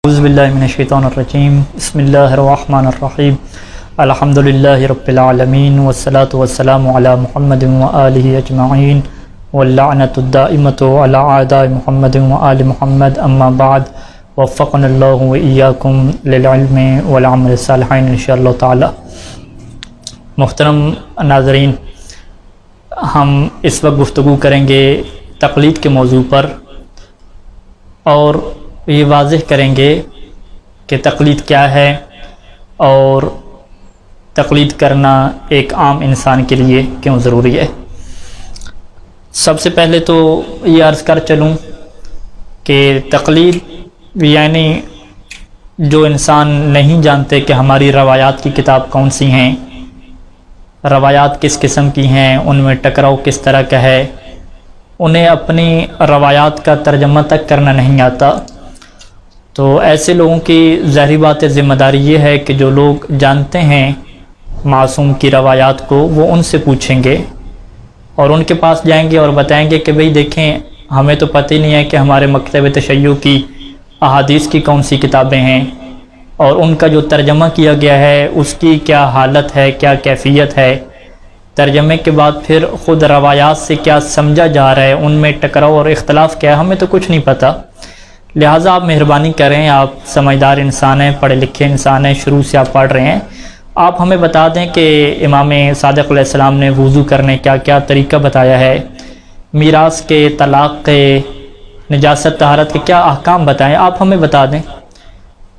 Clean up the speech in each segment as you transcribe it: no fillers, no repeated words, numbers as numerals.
اعوذ باللہ من الشیطان الرجیم بسم اللہ الرحمن الرحیم الحمدللہ رب العالمین والصلاة والسلام علی محمد وآلہ اجمعین واللعنۃ الدائمۃ علی اعداء محمد وآل محمد اما بعد وفقنا اللہ وإیاکم للعلم والعمل الصالحین انشاءاللہ تعالی۔ محترم ناظرین، ہم اس وقت گفتگو کریں گے تقلید کے موضوع پر اور یہ واضح کریں گے کہ تقلید کیا ہے اور تقلید کرنا ایک عام انسان کے لیے کیوں ضروری ہے۔ سب سے پہلے تو یہ عرض کر چلوں کہ تقلید یعنی جو انسان نہیں جانتے کہ ہماری روایات کی کتاب کون سی ہیں، روایات کس قسم کی ہیں، ان میں ٹکراؤ کس طرح کا ہے، انہیں اپنی روایات کا ترجمہ تک کرنا نہیں آتا، تو ایسے لوگوں کی ظاہری بات ذمہ داری یہ ہے کہ جو لوگ جانتے ہیں معصوم کی روایات کو وہ ان سے پوچھیں گے اور ان کے پاس جائیں گے اور بتائیں گے کہ بھئی دیکھیں، ہمیں تو پتہ ہی نہیں ہے کہ ہمارے مکتب تشیع کی احادیث کی کون سی کتابیں ہیں اور ان کا جو ترجمہ کیا گیا ہے اس کی کیا حالت ہے، کیا کیفیت ہے، ترجمے کے بعد پھر خود روایات سے کیا سمجھا جا رہا ہے، ان میں ٹکراؤ اور اختلاف کیا ہے، ہمیں تو کچھ نہیں پتہ۔ لہٰذا آپ مہربانی کریں، آپ سمجھدار انسان ہیں، پڑھے لکھے انسان ہیں، شروع سے آپ پڑھ رہے ہیں، آپ ہمیں بتا دیں کہ امام صادق علیہ السلام نے وضو کرنے کا کیا طریقہ بتایا ہے، میراث کے، طلاق کے، نجاست طہارت کے کیا احکام بتائیں، آپ ہمیں بتا دیں۔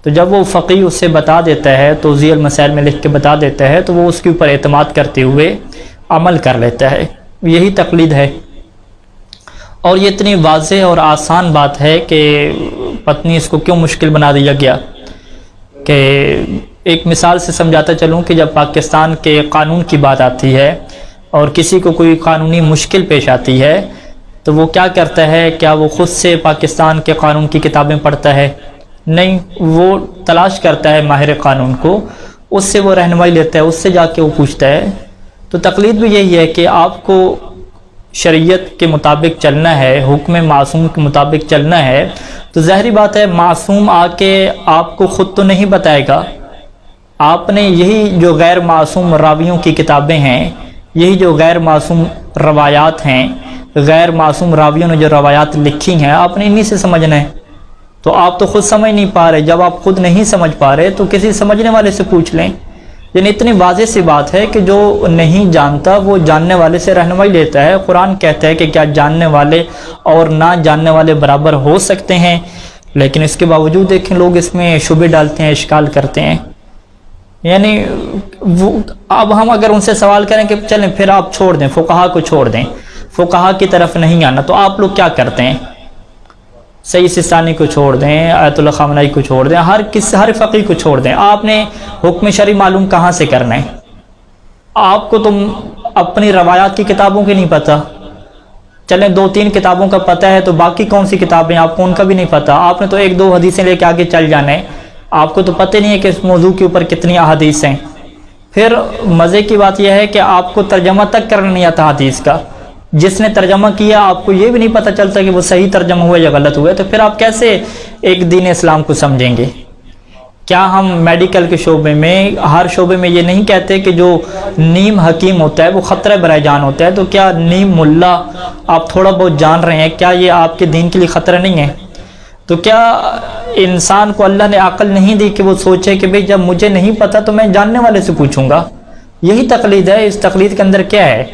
تو جب وہ فقیہ اس سے بتا دیتا ہے، توضیح المسائل میں لکھ کے بتا دیتا ہے، تو وہ اس کے اوپر اعتماد کرتے ہوئے عمل کر لیتا ہے، یہی تقلید ہے۔ اور یہ اتنی واضح اور آسان بات ہے کہ پتہ نہیں اس کو کیوں مشکل بنا دیا گیا۔ کہ ایک مثال سے سمجھاتا چلوں کہ جب پاکستان کے قانون کی بات آتی ہے اور کسی کو کوئی قانونی مشکل پیش آتی ہے تو وہ کیا کرتا ہے، کیا وہ خود سے پاکستان کے قانون کی کتابیں پڑھتا ہے؟ نہیں، وہ تلاش کرتا ہے ماہر قانون کو، اس سے وہ رہنمائی لیتا ہے، اس سے جا کے وہ پوچھتا ہے۔ تو تقلید بھی یہی ہے کہ آپ کو شریعت کے مطابق چلنا ہے، حکم معصوم کے مطابق چلنا ہے، تو ظاہری بات ہے معصوم آ کے آپ کو خود تو نہیں بتائے گا، آپ نے یہی جو غیر معصوم راویوں کی کتابیں ہیں، یہی جو غیر معصوم روایات ہیں، غیر معصوم راویوں نے جو روایات لکھی ہیں، آپ نے انہی سے سمجھنا ہے۔ تو آپ تو خود سمجھ نہیں پا رہے، جب آپ خود نہیں سمجھ پا رہے تو کسی سمجھنے والے سے پوچھ لیں۔ یعنی اتنی واضح سی بات ہے کہ جو نہیں جانتا وہ جاننے والے سے رہنمائی لیتا ہے۔ قرآن کہتا ہے کہ کیا جاننے والے اور نہ جاننے والے برابر ہو سکتے ہیں، لیکن اس کے باوجود دیکھیں لوگ اس میں شبہ ڈالتے ہیں، اشکال کرتے ہیں۔ یعنی اب ہم اگر ان سے سوال کریں کہ چلیں پھر آپ چھوڑ دیں، فقہا کو چھوڑ دیں، فقہا کی طرف نہیں آنا، تو آپ لوگ کیا کرتے ہیں؟ سید سستانی کو چھوڑ دیں، آیت اللہ خامنائی کو چھوڑ دیں، ہر فقیہ کو چھوڑ دیں، آپ نے حکم شرعی معلوم کہاں سے کرنا ہے؟ آپ کو تم اپنی روایات کی کتابوں کی نہیں پتہ، چلیں 2-3 کتابوں کا پتہ ہے تو باقی کون سی کتابیں آپ کو ان کا بھی نہیں پتہ، آپ نے تو 1-2 حدیثیں لے کے آگے چل جانا ہے، آپ کو تو پتہ نہیں ہے کہ اس موضوع کے اوپر کتنی احادیث ہیں۔ پھر مزے کی بات یہ ہے کہ آپ کو ترجمہ تک کرنا نہیں آتا حدیث کا، جس نے ترجمہ کیا آپ کو یہ بھی نہیں پتہ چلتا کہ وہ صحیح ترجمہ ہوا یا غلط ہوا ہے، تو پھر آپ کیسے ایک دین اسلام کو سمجھیں گے؟ کیا ہم میڈیکل کے شعبے میں، ہر شعبے میں یہ نہیں کہتے کہ جو نیم حکیم ہوتا ہے وہ خطرہ برائے جان ہوتا ہے، تو کیا نیم ملا آپ تھوڑا بہت جان رہے ہیں، کیا یہ آپ کے دین کے لیے خطرہ نہیں ہے؟ تو کیا انسان کو اللہ نے عقل نہیں دی کہ وہ سوچے کہ بھئی جب مجھے نہیں پتہ تو میں جاننے والے سے پوچھوں گا؟ یہی تقلید ہے۔ اس تقلید کے اندر کیا ہے؟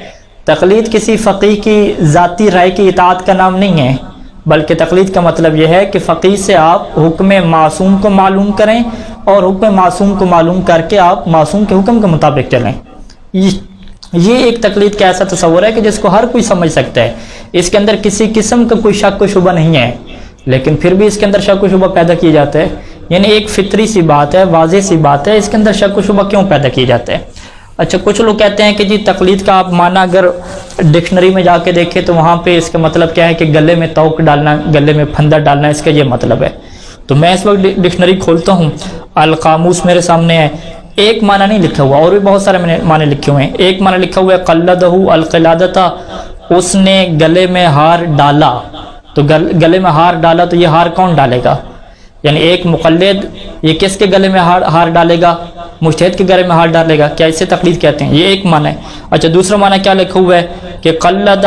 تقلید کسی فقیہ کی ذاتی رائے کی اطاعت کا نام نہیں ہے، بلکہ تقلید کا مطلب یہ ہے کہ فقیہ سے آپ حکم معصوم کو معلوم کریں اور حکم معصوم کو معلوم کر کے آپ معصوم کے حکم کے مطابق چلیں۔ یہ ایک تقلید کا ایسا تصور ہے کہ جس کو ہر کوئی سمجھ سکتا ہے، اس کے اندر کسی قسم کا کوئی شک و شبہ نہیں ہے، لیکن پھر بھی اس کے اندر شک و شبہ پیدا کیا جاتا ہے۔ یعنی ایک فطری سی بات ہے، واضح سی بات ہے، اس کے اندر شک و شبہ کیوں پیدا کیا جاتا ہے؟ اچھا، کچھ لوگ کہتے ہیں کہ جی تقلید کا آپ معنی اگر ڈکشنری میں جا کے دیکھیں تو وہاں پہ اس کا مطلب کیا ہے کہ گلے میں توق ڈالنا، گلے میں پھندا ڈالنا، اس کا یہ مطلب ہے۔ تو میں اس وقت ڈکشنری کھولتا ہوں، القاموس میرے سامنے ہے، ایک معنی نہیں لکھا ہوا، اور بھی بہت سارے معنی لکھے ہوئے ہیں۔ ایک معنی لکھا ہوا ہے قلدہ القلادتا، اس نے گلے میں ہار ڈالا، تو گلے میں ہار ڈالا، تو یہ ہار کون ڈالے گا؟ یعنی ایک مقلد یہ کس کے گلے میں ہار ڈالے گا؟ مجتہد کے گلے میں ہار ڈالے گا، کیا اسے تقلید کہتے ہیں؟ یہ ایک معنی ہے۔ اچھا دوسرا معنی کیا لکھا ہوا ہے کہ قلد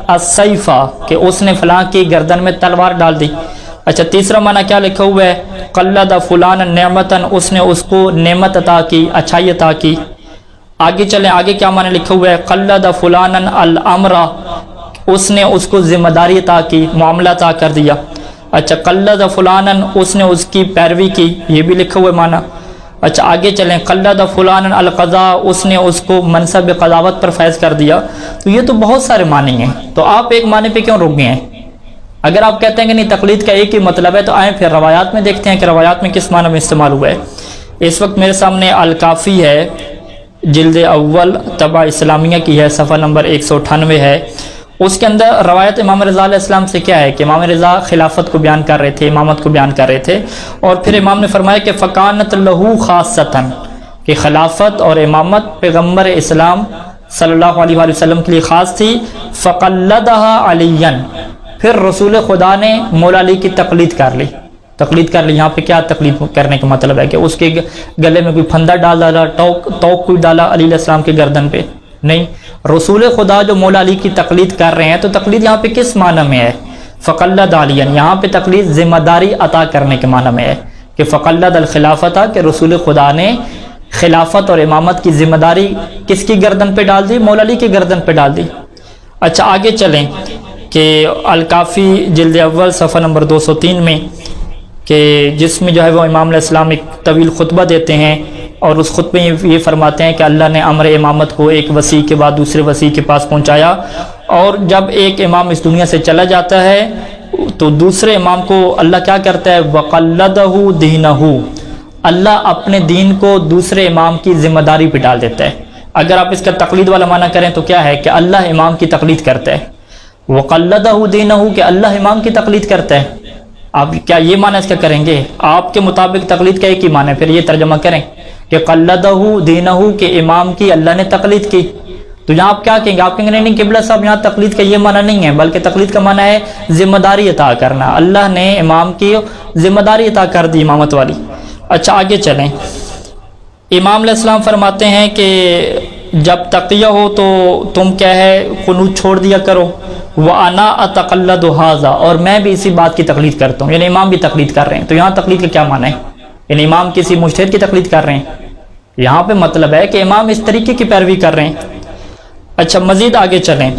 السیف، کہ اس نے فلاں کی گردن میں تلوار ڈال دی۔ اچھا تیسرا معنی کیا لکھا ہوا ہے؟ قلد فلانا نعمتن، اس نے اس کو نعمت عطا کی، اچھائی عطا کی۔ آگے چلیں، آگے کیا معنی لکھا ہوا ہے؟ قلد فلانا الامر، اس نے اس کو ذمہ داری عطا کی، معاملہ عطا کر دیا۔ اچھا قلد فلانا، اس نے اس کی پیروی کی، یہ بھی لکھا ہوا ہے معنی۔ اچھا آگے چلیں، قلد فلانا القضاء، اس نے اس کو منصب قضاوت پر فیض کر دیا۔ تو یہ تو بہت سارے معنی ہیں، تو آپ ایک معنی پہ کیوں رک گئے ہیں؟ اگر آپ کہتے ہیں کہ نہیں تقلید کا ایک ہی مطلب ہے، تو آئیں پھر روایات میں دیکھتے ہیں کہ روایات میں کس معنی میں استعمال ہوا ہے۔ اس وقت میرے سامنے الکافی ہے، جلد اول طبع اسلامیہ کی ہے، صفحہ نمبر 198 ہے۔ اس کے اندر روایت امام رضا علیہ السلام سے کیا ہے کہ امام رضا خلافت کو بیان کر رہے تھے، امامت کو بیان کر رہے تھے، اور پھر امام نے فرمایا کہ فکانت لہو خاصتاً، کہ خلافت اور امامت پیغمبر اسلام صلی اللہ علیہ وآلہ وسلم کے لیے خاص تھی۔ فقلدها علیاً، پھر رسول خدا نے مولا علی کی تقلید کر لی۔ تقلید کر لی، یہاں پہ کیا تقلید کرنے کا مطلب ہے کہ اس کے گلے میں کوئی پھندا ڈال ڈالا، توق کوئی ڈالا علی علیہ السلام کے گردن پہ؟ نہیں، رسول خدا جو مولا علی کی تقلید کر رہے ہیں، تو تقلید یہاں پہ کس معنی میں ہے؟ فقلد علیاً، یہاں پہ تقلید ذمہ داری عطا کرنے کے معنی میں ہے کہ فقلد الخلافت، کہ رسول خدا نے خلافت اور امامت کی ذمہ داری کس کی گردن پہ ڈال دی؟ مولا علی کی گردن پہ ڈال دی۔ اچھا آگے چلیں کہ الکافی جلد اول صفحہ نمبر 203 میں، کہ جس میں جو ہے وہ امام علیہ السلام ایک طویل خطبہ دیتے ہیں، اور اس خطبے میں یہ فرماتے ہیں کہ اللہ نے امر امامت کو ایک وسیع کے بعد دوسرے وسیع کے پاس پہنچایا، اور جب ایک امام اس دنیا سے چلا جاتا ہے تو دوسرے امام کو اللہ کیا کرتا ہے؟ وَقَلَّدَهُ دِينَهُ، اللہ اپنے دین کو دوسرے امام کی ذمہ داری پہ ڈال دیتا ہے۔ اگر آپ اس کا تقلید والا معنی کریں تو کیا ہے کہ اللہ امام کی تقلید کرتا ہے۔ وَقَلَّدَهُ دِينَهُ، کہ اللہ امام کی تقلید کرتا ہے۔ آپ کیا یہ معنی اس کا کریں گے؟ آپ کے مطابق تقلید کا ایک ہی معنی ہے، پھر یہ ترجمہ کریں کہ قلدہ دینہ، کہ امام کی اللہ نے تقلید کی۔ تو یہاں آپ کیا کہیں گے؟ آپ کہیں گے نہیں قبلہ صاحب، یہاں تقلید کا یہ معنی نہیں ہے، بلکہ تقلید کا معنی ہے ذمہ داری عطا کرنا۔ اللہ نے امام کی ذمہ داری عطا کر دی، امامت والی۔ اچھا آگے چلیں، امام علیہ السلام فرماتے ہیں کہ جب تقیہ ہو تو تم کیا ہے قنوت چھوڑ دیا کرو۔ وَأَنَا أَتَقَلَّدُ هَذَا، اور میں بھی اسی بات کی تقلید کرتا ہوں، یعنی امام بھی تقلید کر رہے ہیں۔ تو یہاں تقلید کا کیا معنی ہے؟ یعنی امام کسی مجتہد کی تقلید کر رہے ہیں؟ یہاں پہ مطلب ہے کہ امام اس طریقے کی پیروی کر رہے ہیں۔ اچھا مزید آگے چلیں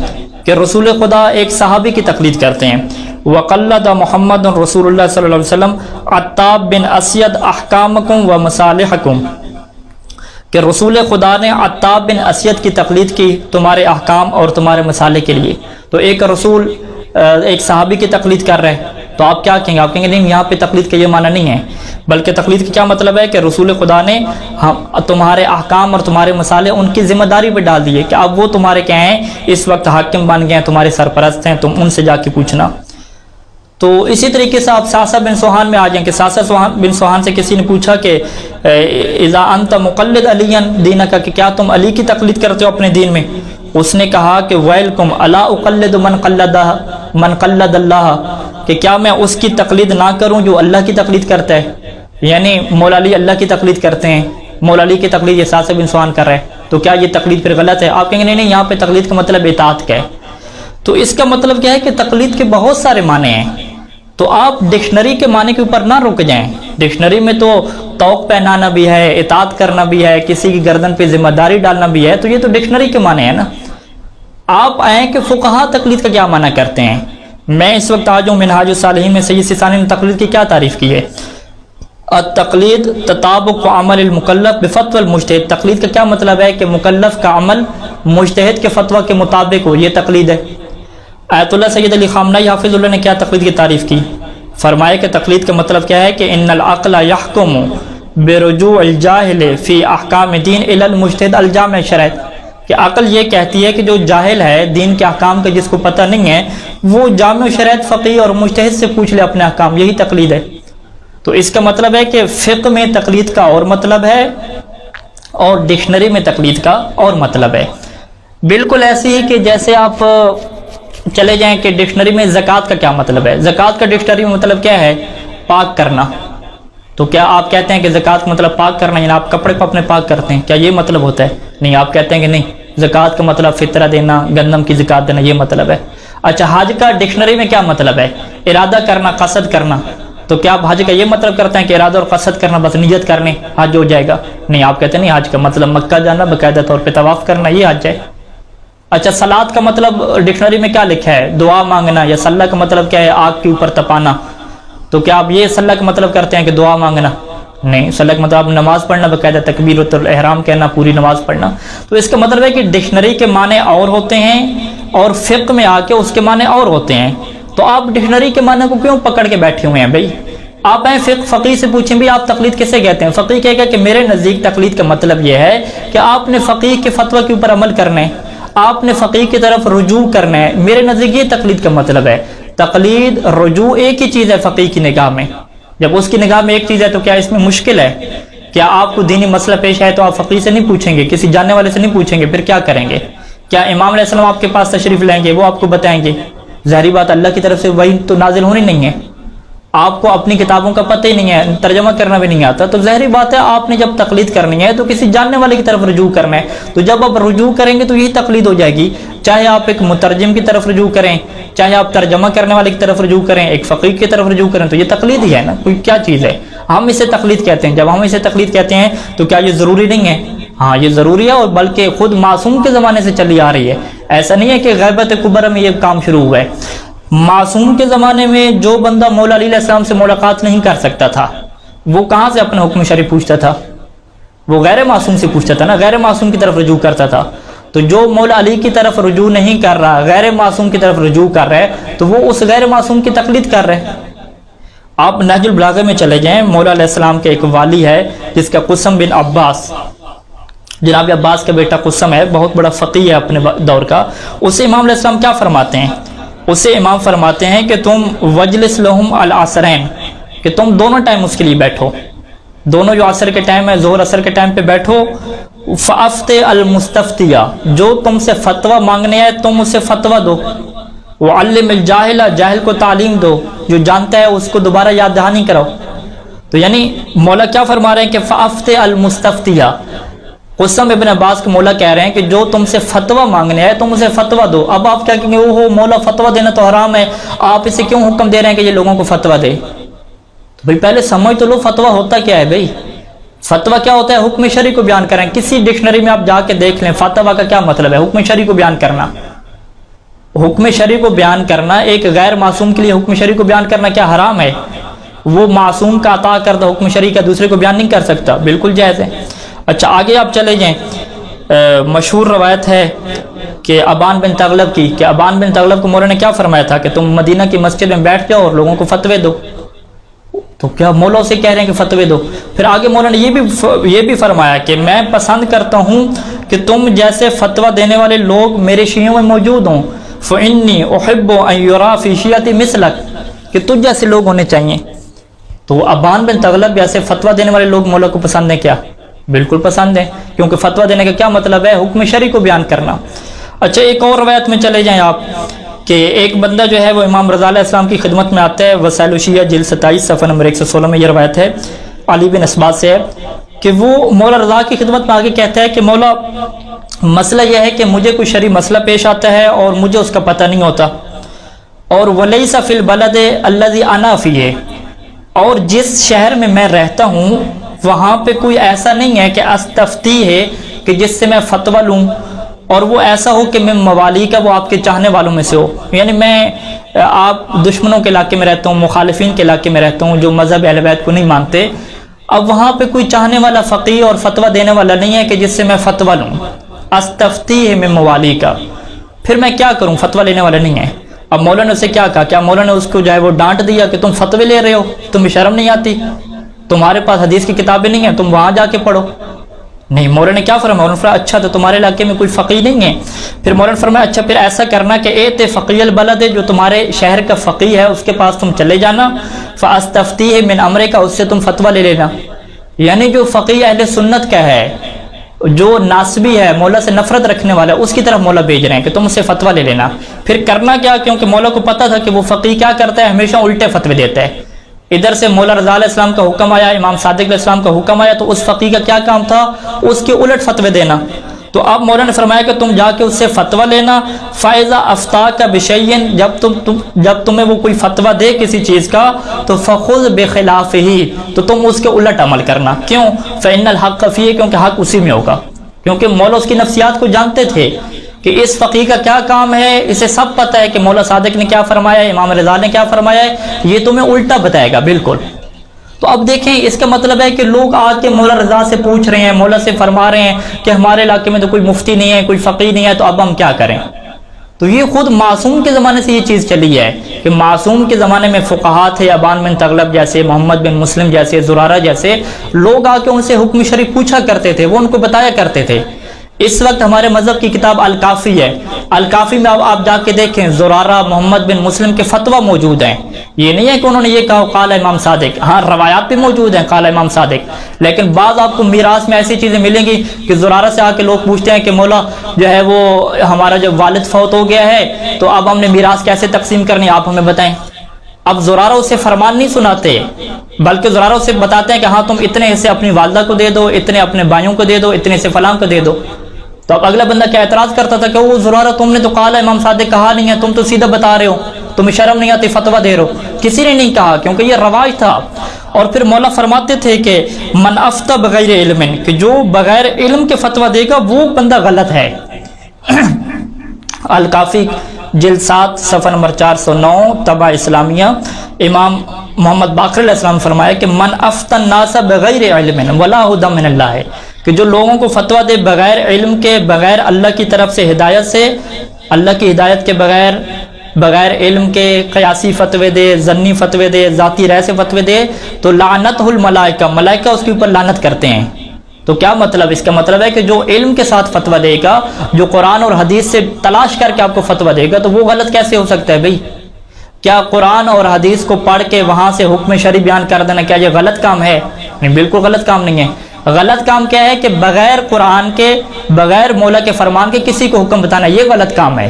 کہ رسول خدا ایک صحابی کی تقلید کرتے ہیں۔ وَقَلَّدَ مُحَمَّدٌ رسول اللہ صلی اللہ علیہ وسلم عتاب بن اسید احکامکم و مصالحکم، کہ رسول خدا نے عتاب بن اسید کی تقلید کی تمہارے احکام اور تمہارے مصالح کے لیے۔ تو ایک رسول ایک صحابی کی تقلید کر رہے ہیں، تو آپ کیا کہیں گے؟ آپ کہیں گے نہیں، یہاں پہ تقلید کا یہ معنی نہیں ہے، بلکہ تقلید کا کیا مطلب ہے کہ رسول خدا نے تمہارے احکام اور تمہارے مصالح ان کی ذمہ داری پہ ڈال دیے، کہ اب وہ تمہارے کیا ہیں، اس وقت حاکم بن گئے ہیں، تمہارے سرپرست ہیں، تم ان سے جا کے پوچھنا۔ تو اسی طریقے سے آپ ساسا بن سوحان میں آ جائیں کہ ساسا بن سوحان سے کسی نے پوچھا کہ اذا انت مقلد علی دینک، کہ کیا تم علی کی تقلید کرتے ہو اپنے دین میں؟ اس نے کہا کہ ویلکم الا اقلد من قلد اللہ، کہ کیا میں اس کی تقلید نہ کروں جو اللہ کی تقلید کرتا ہے؟ یعنی مولا علی اللہ کی تقلید کرتے ہیں، مولا علی کی تقلید یہ ساسا بن سوحان کر رہے ہیں، تو کیا یہ تقلید پھر غلط ہے؟ آپ کہیں گے نہیں، یہاں پہ تقلید کا مطلب اطاعت کا ہے۔ تو اس کا مطلب کیا ہے کہ تقلید کے بہت سارے معنی ہیں، تو آپ ڈکشنری کے معنی کے اوپر نہ رک جائیں۔ ڈکشنری میں تو توق پہنانا بھی ہے، اطاعت کرنا بھی ہے، کسی کی گردن پہ ذمہ داری ڈالنا بھی ہے، تو یہ تو ڈکشنری کے معنی ہے نا۔ آپ آئیں کہ فقہا تقلید کا کیا معنی کرتے ہیں۔ میں اس وقت آج ہوں منہاج الصالحین میں سید سیستانی نے تقلید کی کیا تعریف کی ہے؟ التقلید تطابق عمل المکلف بفتوی المجتہد، تقلید کا کیا مطلب ہے کہ مکلف کا عمل مجتہد کے فتویٰ کے مطابق ہو، یہ تقلید ہے۔ آیت اللہ سید علی خامنہئی حافظ اللہ نے کیا تقلید کی تعریف کی؟ فرمایا کہ تقلید کا مطلب کیا ہے کہ ان العقل یحکم برجوع الجاہل فی احکام دین الی المجتہد الجامع شرعیت، کہ عقل یہ کہتی ہے کہ جو جاہل ہے دین کے احکام کا، جس کو پتہ نہیں ہے، وہ جامع شرعیت فقیہ اور مجتہد سے پوچھ لے اپنے احکام، یہی تقلید ہے۔ تو اس کا مطلب ہے کہ فقہ میں تقلید کا اور مطلب ہے، اور ڈکشنری میں تقلید کا اور مطلب ہے۔ بالکل ایسے ہی کہ جیسے آپ چلے جائیں کہ ڈکشنری میں زکوٰۃ کا کیا مطلب ہے۔ زکوٰۃ کا ڈکشنری میں مطلب کیا ہے؟ پاک کرنا۔ تو کیا آپ کہتے ہیں کہ زکوٰۃ کا مطلب پاک کرنا، یعنی آپ کپڑے کو اپنے پاک کرتے ہیں، کیا یہ مطلب ہوتا ہے؟ نہیں، آپ کہتے ہیں کہ نہیں، زکوٰۃ کا مطلب فطرہ دینا، گندم کی زکوٰۃ دینا، یہ مطلب ہے۔ اچھا، حج کا ڈکشنری میں کیا مطلب ہے؟ ارادہ کرنا، قصد کرنا۔ تو کیا آپ حج کا یہ مطلب کرتے ہیں کہ ارادہ اور قصد کرنا، بس نیت کرنے حج ہو جائے گا؟ نہیں، آپ کہتے ہیں نہیں، حج کا مطلب مکہ جانا، باقاعدہ طور پہ طواف کرنا، یہ حج ہے۔ اچھا، صلاۃ کا مطلب ڈکشنری میں کیا لکھا ہے؟ دعا مانگنا، یا صلاح کا مطلب کیا ہے؟ آگ کے اوپر تپانا۔ تو کیا آپ یہ صلاح کا مطلب کرتے ہیں کہ دعا مانگنا؟ نہیں، صلاح کا مطلب نماز پڑھنا، باقاعدہ تکبیرۃ الاحرام کہنا، پوری نماز پڑھنا۔ تو اس کا مطلب ہے کہ ڈکشنری کے معنی اور ہوتے ہیں اور فقہ میں آ کے اس کے معنی اور ہوتے ہیں۔ تو آپ ڈکشنری کے معنی کو کیوں پکڑ کے بیٹھے ہوئے ہیں بھائی؟ آپ ہیں فقیہ سے پوچھیں بھی آپ تقلید کسے کہتے ہیں؟ فقیہ کہے گا کہ میرے نزدیک تقلید کا مطلب یہ ہے کہ آپ نے فقیہ کے فتویٰ کے اوپر عمل کرنا ہے، آپ نے فقیہ کی طرف رجوع کرنا ہے۔ میرے نزدیک یہ تقلید کا مطلب ہے۔ تقلید، رجوع ایک ہی چیز ہے فقیہ کی نگاہ میں۔ جب اس کی نگاہ میں ایک چیز ہے تو کیا اس میں مشکل ہے؟ کیا آپ کو دینی مسئلہ پیش ہے تو آپ فقیہ سے نہیں پوچھیں گے، کسی جاننے والے سے نہیں پوچھیں گے، پھر کیا کریں گے؟ کیا امام علیہ السلام آپ کے پاس تشریف لائیں گے، وہ آپ کو بتائیں گے؟ ظاہری بات اللہ کی طرف سے وحی تو نازل ہونی نہیں ہے، آپ کو اپنی کتابوں کا پتہ ہی نہیں ہے، ترجمہ کرنا بھی نہیں آتا، تو ظاہری بات ہے آپ نے جب تقلید کرنی ہے تو کسی جاننے والے کی طرف رجوع کرنا ہے۔ تو جب آپ رجوع کریں گے تو یہی تقلید ہو جائے گی، چاہے آپ ایک مترجم کی طرف رجوع کریں، چاہے آپ ترجمہ کرنے والے کی طرف رجوع کریں، ایک فقیہ کی طرف رجوع کریں، تو یہ تقلید ہی ہے نا، کوئی کیا چیز ہے؟ ہم اسے تقلید کہتے ہیں۔ جب ہم اسے تقلید کہتے ہیں تو کیا یہ ضروری نہیں ہے؟ ہاں، یہ ضروری ہے، اور بلکہ خود معصوم کے زمانے سے چلی آ رہی ہے۔ ایسا نہیں ہے کہ غیبت کبرا میں یہ کام شروع ہوا ہے۔ معصوم کے زمانے میں جو بندہ مولا علی علیہ السلام سے ملاقات نہیں کر سکتا تھا، وہ کہاں سے اپنا حکم شرعی پوچھتا تھا؟ وہ غیر معصوم سے پوچھتا تھا نا، غیر معصوم کی طرف رجوع کرتا تھا۔ تو جو مولا علی کی طرف رجوع نہیں کر رہا، غیر معصوم کی طرف رجوع کر رہا ہے، تو وہ اس غیر معصوم کی تقلید کر رہے ہیں۔ آپ نہج البلاغہ میں چلے جائیں، مولا علیہ السلام کے ایک والی ہے جس کا قسم بن عباس، جناب عباس کا بیٹا قسم ہے، بہت بڑا فقیہ ہے اپنے دور کا۔ اسے امام علیہ السلام کیا فرماتے ہیں؟ اسے امام فرماتے ہیں کہ تم وجلس لہم العصرین، کہ تم دونوں ٹائم اس کے لیے بیٹھو، دونوں جو عصر کے ٹائم ہے، ظہر عصر کے ٹائم پہ بیٹھو۔ فافت المستفتیہ، جو تم سے فتویٰ مانگنے آئے تم اسے فتویٰ دو۔ وعلم الجاہل، جاہل کو تعلیم دو، جو جانتا ہے اس کو دوبارہ یاد دہانی کراؤ۔ تو یعنی مولا کیا فرما رہے ہیں کہ فافت المستفتیہ، قسم ابن عباس کے مولا کہہ رہے ہیں کہ جو تم سے فتویٰ مانگنے آئے تم اسے فتویٰ دو۔ اب آپ کیا کہیں گے، اوہو مولا فتویٰ دینا تو حرام ہے، آپ اسے کیوں حکم دے رہے ہیں کہ یہ لوگوں کو فتویٰ دے؟ تو بھئی پہلے سمجھ تو لو فتویٰ ہوتا کیا ہے بھئی؟ فتویٰ کیا ہوتا ہے؟ حکم شرعی کو بیان کریں۔ کسی ڈکشنری میں آپ جا کے دیکھ لیں فتویٰ کا کیا مطلب ہے۔ حکم شرعی کو بیان کرنا، حکم شرعی کو بیان کرنا، ایک غیر معصوم کے لیے حکم شرعی کو بیان کرنا کیا حرام ہے؟ وہ معصوم کا عطا کردہ حکم شرعی کا دوسرے کو بیان نہیں کر سکتا، بالکل جائز ہے۔ اچھا، آگے آپ چلے جائیں، مشہور روایت ہے کہ ابان بن تغلب کی، کہ ابان بن تغلب کو مولا نے کیا فرمایا تھا کہ تم مدینہ کی مسجد میں بیٹھ جاؤ اور لوگوں کو فتوے دو۔ تو کیا مولا اسے کہہ رہے ہیں کہ فتوے دو؟ پھر آگے مولا نے یہ بھی فرمایا کہ میں پسند کرتا ہوں کہ تم جیسے فتویٰ دینے والے لوگ میرے شیعوں میں موجود ہوں، فإنی احب ان یرا فی شیعتی مثلک، کہ تجھ جیسے لوگ ہونے چاہیے۔ تو ابان بن تغلب جیسے فتویٰ دینے والے لوگ مولا کو پسند ہیں کیا؟ بالکل پسند ہے، کیونکہ فتویٰ دینے کا کیا مطلب ہے؟ حکم شرعی کو بیان کرنا۔ اچھا، ایک اور روایت میں چلے جائیں آپ، کہ ایک بندہ جو ہے وہ امام رضا علیہ السلام کی خدمت میں آتا ہے، وسائل الشیعہ جلد 27 صفحہ نمبر 116 میں یہ روایت ہے، علی بن اسبات سے ہے، کہ وہ مولا رضا کی خدمت میں آگے کہتا ہے کہ مولا مسئلہ یہ ہے کہ مجھے کوئی شرعی مسئلہ پیش آتا ہے اور مجھے اس کا پتہ نہیں ہوتا، اور ولیس فی البلد الذی انا فیہ، اور جس شہر میں میں رہتا ہوں وہاں پہ کوئی ایسا نہیں ہے کہ استفتی ہے کہ جس سے میں فتویٰ لوں، اور وہ ایسا ہو کہ میں موالی کا وہ آپ کے چاہنے والوں میں سے ہو، یعنی میں آپ دشمنوں کے علاقے میں رہتا ہوں، مخالفین کے علاقے میں رہتا ہوں جو مذہب اہل بیت کو نہیں مانتے، اب وہاں پہ کوئی چاہنے والا فقیہ اور فتویٰ دینے والا نہیں ہے کہ جس سے میں فتویٰ لوں، استفتی ہے میں موالی کا، پھر میں کیا کروں؟ فتویٰ لینے والا نہیں ہے۔ اب مولا نے اسے کیا کہا؟ کیا مولا نے اس کو جو ہے وہ ڈانٹ دیا کہ تم فتوے لے رہے ہو، تمہیں شرم نہیں آتی، تمہارے پاس حدیث کی کتابیں نہیں ہیں، تم وہاں جا کے پڑھو؟ نہیں، مولا نے کیا فرمایا؟ مولا نے فرمایا اچھا تو تمہارے علاقے میں کوئی فقیہ نہیں ہے؟ پھر مولا نے فرمایا اچھا پھر ایسا کرنا کہ ایت فقیہ البلد، جو تمہارے شہر کا فقیہ ہے اس کے پاس تم چلے جانا، فاستفتیہ من امرے کا، اس سے تم فتویٰ لے لینا۔ یعنی جو فقیہ اہل سنت کا ہے، جو ناسبی ہے، مولا سے نفرت رکھنے والا ہے، اس کی طرف مولا بھیج رہے ہیں کہ تم اسے فتویٰ لے لینا۔ پھر کرنا کیا؟ کیونکہ مولا کو پتا تھا کہ وہ فقیہ کیا کرتا ہے، ہمیشہ الٹے فتوے دیتا ہے، ادھر سے مولا رضا علیہ السلام کا حکم آیا، امام صادق علیہ السلام کا حکم آیا، تو اس فقیہ کا کیا کام تھا؟ اس کے الٹ فتوے دینا۔ تو اب مولا نے فرمایا کہ تم جا کے اس سے فتویٰ لینا، فَإِذَا أَفْتَاكَ بِشَيْءٍ، جب تمہیں وہ کوئی فتویٰ دے کسی چیز کا تو فَخُذْ بِخِلَافِهِ، تو تم اس کے الٹ عمل کرنا۔ کیوں؟ فَإِنَّ الْحَقَّ فِيهِ، کیونکہ حق اسی میں ہوگا۔ کیونکہ مولا اس کی نفسیات کو جانتے تھے کہ اس فقیہ کا کیا کام ہے، اسے سب پتہ ہے کہ مولا صادق نے کیا فرمایا ہے، امام رضا نے کیا فرمایا ہے، یہ تمہیں الٹا بتائے گا بالکل۔ تو اب دیکھیں اس کا مطلب ہے کہ لوگ آ کے مولا رضا سے پوچھ رہے ہیں، مولا سے فرما رہے ہیں کہ ہمارے علاقے میں تو کوئی مفتی نہیں ہے، کوئی فقیہ نہیں ہے، تو اب ہم کیا کریں؟ تو یہ خود معصوم کے زمانے سے یہ چیز چلی ہے کہ معصوم کے زمانے میں فقہا تھے، ابان بن تغلب جیسے، محمد بن مسلم جیسے، زرارہ جیسے لوگ آ کے ان سے حکم شریف پوچھا کرتے تھے، وہ ان کو بتایا کرتے تھے۔ اس وقت ہمارے مذہب کی کتاب الکافی ہے، الکافی میں اب آپ جا کے دیکھیں زرارہ، محمد بن مسلم کے فتویٰ موجود ہیں۔ یہ نہیں ہے کہ انہوں نے یہ کہا قال امام صادق، ہاں روایات بھی موجود ہیں قال امام صادق، لیکن بعض آپ کو میراث میں ایسی چیزیں ملیں گی کہ زرارہ سے آ کے لوگ پوچھتے ہیں کہ مولا جو ہے وہ ہمارا جو والد فوت ہو گیا ہے تو اب ہم نے میراث کیسے تقسیم کرنی ہے، آپ ہمیں بتائیں۔ اب زرارہ اسے فرمان نہیں سناتے، بلکہ زرارہ اسے بتاتے ہیں کہ ہاں تم اتنے حصے اپنی والدہ کو دے دو، اتنے اپنے بھائیوں کو دے دو، اتنے حصے فلاں کو دے دو۔ تو اب اگلا بندہ کیا اعتراض کرتا تھا کہ وہ زرارہ تم نے تو قال امام صادق کہا نہیں ہے، تم تو سیدھا بتا رہے ہو، تمہیں شرم نہیں آتی فتویٰ دے رہے ہو۔ کسی نے نہیں کہا کیونکہ یہ رواج تھا۔ اور پھر مولا فرماتے تھے کہ من افتى بغیر علم، کہ جو بغیر علم کے فتویٰ دے گا وہ بندہ غلط ہے۔ الکافی جلد 7 صفحہ نمبر 409 طبع اسلامیہ، امام محمد باقر علیہ السلام فرمایا کہ من افتى الناس بغیر علم ولا هدى من اللہ، کہ جو لوگوں کو فتویٰ دے بغیر علم کے، بغیر اللہ کی طرف سے ہدایت سے، اللہ کی ہدایت کے بغیر، بغیر علم کے قیاسی فتوے دے، ظنی فتوے دے، ذاتی رائے سے فتوے دے، تو لعنتہ الملائکہ، ملائکہ اس کے اوپر لعنت کرتے ہیں۔ تو کیا مطلب؟ اس کا مطلب ہے کہ جو علم کے ساتھ فتویٰ دے گا، جو قرآن اور حدیث سے تلاش کر کے آپ کو فتویٰ دے گا، تو وہ غلط کیسے ہو سکتا ہے بھئی؟ کیا قرآن اور حدیث کو پڑھ کے وہاں سے حکم شرعی بیان کر دینا کیا یہ غلط کام ہے؟ نہیں، بالکل غلط کام نہیں ہے۔ غلط کام کیا ہے کہ بغیر قرآن کے، بغیر مولا کے فرمان کے کسی کو حکم بتانا، یہ غلط کام ہے۔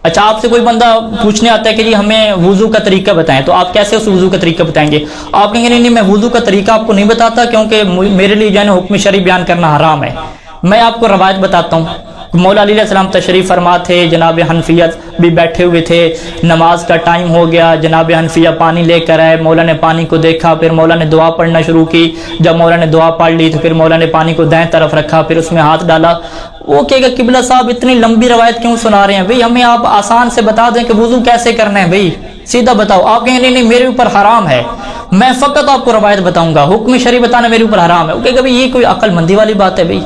اچھا، آپ سے کوئی بندہ پوچھنے آتا ہے کہ جی ہمیں وضو کا طریقہ بتائیں، تو آپ کیسے اس وضو کا طریقہ بتائیں گے؟ آپ کہیں گے نہیں میں وضو کا طریقہ آپ کو نہیں بتاتا کیونکہ میرے لیے جو ہے نا حکم شرعی بیان کرنا حرام ہے۔ میں آپ کو روایت بتاتا ہوں۔ مولا علی علیہ السلام تشریف فرما تھے، جناب حنفیت بھی بیٹھے ہوئے تھے، نماز کا ٹائم ہو گیا، جناب حنفیہ پانی لے کر آئے، مولا نے پانی کو دیکھا، پھر مولا نے دعا پڑھنا شروع کی۔ جب مولا نے دعا پڑھ لی تو پھر مولا نے پانی کو دائیں طرف رکھا، پھر اس میں ہاتھ ڈالا۔ وہ کہے گا قبلہ صاحب اتنی لمبی روایت کیوں سنا رہے ہیں بھئی؟ ہمیں آپ آسان سے بتا دیں کہ وضو کیسے کرنا ہے بھئی، سیدھا بتاؤ۔ آپ کہیں نہیں میرے اوپر حرام ہے، میں فقط آپ کو روایت بتاؤں گا، حکم شرعی بتانا میرے اوپر حرام ہے۔ وہ کہے گا بھئی یہ کوئی عقل مندی والی بات ہے بھئی،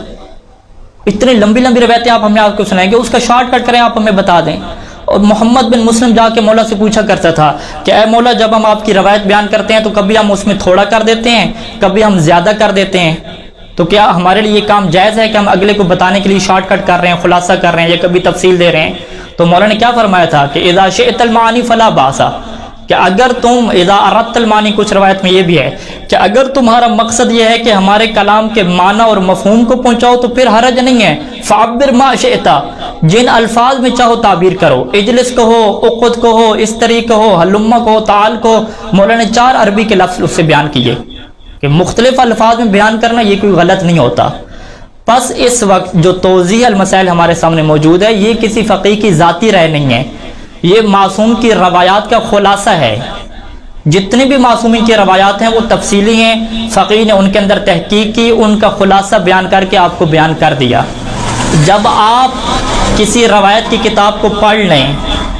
اتنی لمبی لمبی روایتیں آپ کو سنائیں گے، اس کا شارٹ کٹ کریں، آپ ہمیں بتا دیں۔ اور محمد بن مسلم جا کے مولا سے پوچھا کرتا تھا کہ اے مولا جب ہم آپ کی روایت بیان کرتے ہیں تو کبھی ہم اس میں تھوڑا کر دیتے ہیں، کبھی ہم زیادہ کر دیتے ہیں، تو کیا ہمارے لیے یہ کام جائز ہے کہ ہم اگلے کو بتانے کے لیے شارٹ کٹ کر رہے ہیں، خلاصہ کر رہے ہیں، یا کبھی تفصیل دے رہے ہیں؟ تو مولا نے کیا فرمایا تھا کہ اذا شئت المعانی فلا باس، کہ اگر تم اذا اردت المعانی، کچھ روایت میں یہ بھی ہے کہ اگر تمہارا مقصد یہ ہے کہ ہمارے کلام کے معنی اور مفہوم کو پہنچاؤ تو پھر حرج نہیں ہے، فعبر ما شئت، جن الفاظ میں چاہو تعبیر کرو، اجلس کہو، اقعد کہو، استری کہو، ہلما کہو، تعال کہو۔ مولا نے 4 عربی کے لفظ اس سے بیان کیے کہ مختلف الفاظ میں بیان کرنا یہ کوئی غلط نہیں ہوتا۔ پس اس وقت جو توضیح المسائل ہمارے سامنے موجود ہے یہ کسی فقیہ کی ذاتی رائے نہیں ہے، یہ معصوم کی روایات کا خلاصہ ہے۔ جتنی بھی معصومین کی روایات ہیں وہ تفصیلی ہیں، فقیہ نے ان کے اندر تحقیق کی، ان کا خلاصہ بیان کر کے آپ کو بیان کر دیا۔ جب آپ کسی روایت کی کتاب کو پڑھ لیں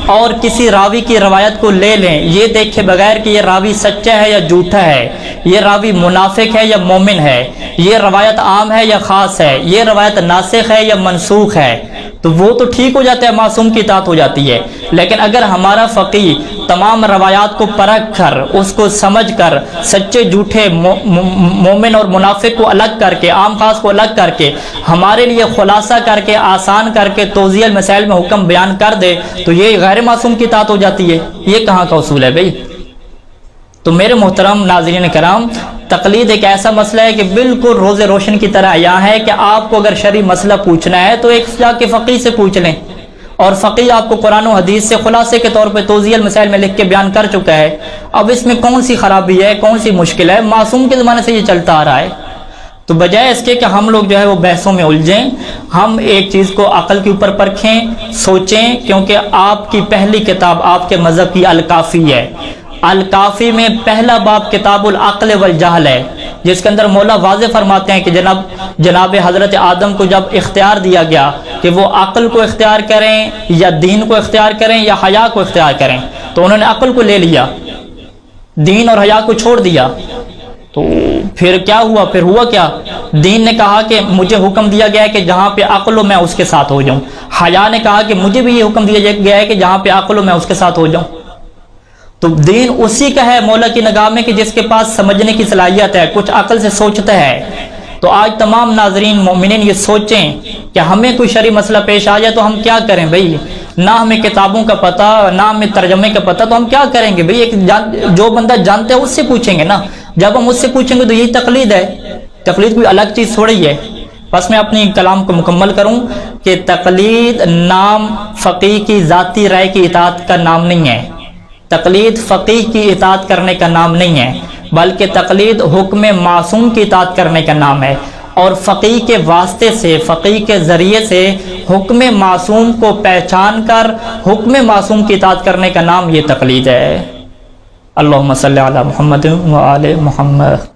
اور کسی راوی کی روایت کو لے لیں، یہ دیکھے بغیر کہ یہ راوی سچا ہے یا جھوٹا ہے، یہ راوی منافق ہے یا مومن ہے، یہ روایت عام ہے یا خاص ہے، یہ روایت ناسخ ہے یا منسوخ ہے، تو وہ تو ٹھیک ہو جاتا ہے، معصوم کی اطاعت ہو جاتی ہے۔ لیکن اگر ہمارا فقیہ تمام روایات کو پرکھ کر، اس کو سمجھ کر، سچے جھوٹے، مومن اور منافق کو الگ کر کے، عام خاص کو الگ کر کے، ہمارے لیے خلاصہ کر کے، آسان کر کے توضیح المسائل میں حکم بیان کر دے تو یہ غیر معصوم کی اطاعت ہو جاتی ہے۔ یہ کہاں کا اصول ہے بھئی؟ تو میرے محترم ناظرین کرام، تقلید ایک ایسا مسئلہ ہے کہ بالکل روز روشن کی طرح عیاں ہے کہ آپ کو اگر شرعی مسئلہ پوچھنا ہے تو ایک جا کے فقیہ سے پوچھ لیں، اور فقیہ آپ کو قرآن و حدیث سے خلاصے کے طور پہ توضیح المسائل میں لکھ کے بیان کر چکا ہے. اب اس میں کون سی خرابی ہے، کون سی مشکل ہے؟ معصوم کے زمانے سے یہ چلتا آ رہا ہے. تو بجائے اس کے کہ ہم لوگ جو ہے وہ بحثوں میں الجھیں، ہم ایک چیز کو عقل کے اوپر پرکھیں، سوچیں. کیونکہ آپ کی پہلی کتاب آپ کے مذہب کی الکافی ہے. الکافی میں پہلا باب کتاب العقل والجہل ہے، جس کے اندر مولا واضح فرماتے ہیں کہ جناب حضرت آدم کو جب اختیار دیا گیا کہ وہ عقل کو اختیار کریں یا دین کو اختیار کریں یا حیا کو اختیار کریں، تو انہوں نے عقل کو لے لیا، دین اور حیا کو چھوڑ دیا. تو پھر کیا ہوا؟ پھر ہوا کیا؟ دین نے کہا کہ مجھے حکم دیا گیا ہے کہ جہاں پہ عقل ہو میں اس کے ساتھ ہو جاؤں. حیا نے کہا کہ مجھے بھی یہ حکم دیا گیا ہے کہ جہاں پہ عقل ہو میں اس کے ساتھ ہو جاؤں. تو دین اسی کا ہے مولا کی نگاہ میں کہ جس کے پاس سمجھنے کی صلاحیت ہے، کچھ عقل سے سوچتا ہے. تو آج تمام ناظرین مومنین یہ سوچیں کہ ہمیں کوئی شرعی مسئلہ پیش آ جائے تو ہم کیا کریں بھائی؟ نہ ہمیں کتابوں کا پتہ، نہ ہمیں ترجمے کا پتہ، تو ہم کیا کریں گے بھائی؟ جو بندہ جانتا ہے اس سے پوچھیں گے نا. جب ہم اس سے پوچھیں گے تو یہی تقلید ہے. تقلید کوئی الگ چیز تھوڑی ہے. بس میں اپنی کلام کو مکمل کروں کہ تقلید نام فقیہ کی ذاتی رائے کی اطاعت کا نام نہیں ہے. تقلید فقیہ کی اطاعت کرنے کا نام نہیں ہے، بلکہ تقلید حکم معصوم کی اطاعت کرنے کا نام ہے. اور فقیہ کے واسطے سے، فقیہ کے ذریعے سے حکم معصوم کو پہچان کر حکم معصوم کی اطاعت کرنے کا نام یہ تقلید ہے. اللہم صلی علی محمد و آل محمد.